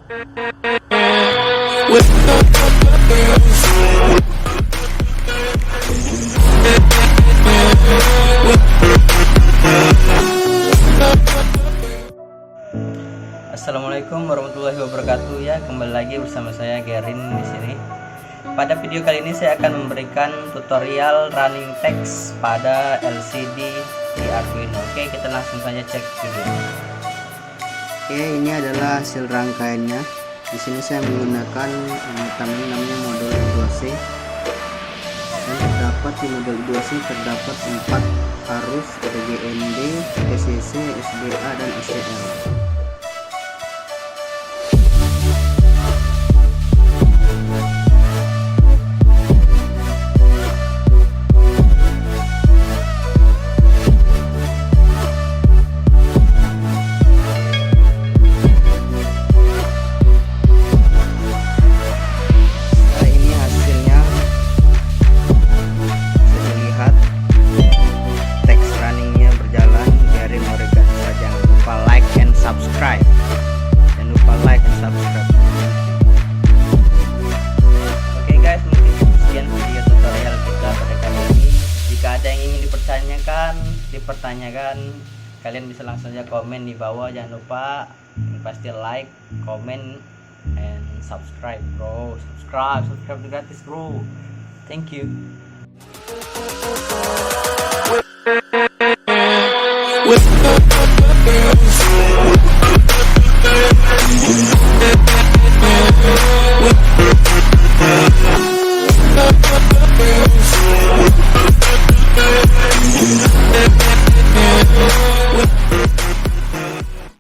Assalamualaikum warahmatullahi wabarakatuh ya, kembali lagi bersama saya Gerin di sini. Pada video kali ini saya akan memberikan tutorial running text pada LCD di Arduino. Oke, kita langsung saja cek video. Oke, ini adalah hasil rangkaiannya. Di sini saya menggunakan namanya modul 2C. Dan terdapat di modul 2C terdapat 4 arus, ada GND, SCC, SDA dan SCL. Subscribe, jangan lupa like and subscribe. Oke guys, mungkin sekian video tutorial kita pada kali ini. Jika ada yang ingin dipertanyakan, kalian bisa langsung saja komen di bawah. Jangan lupa yang pasti like, comment, and subscribe bro. Subscribe itu gratis bro. Thank you.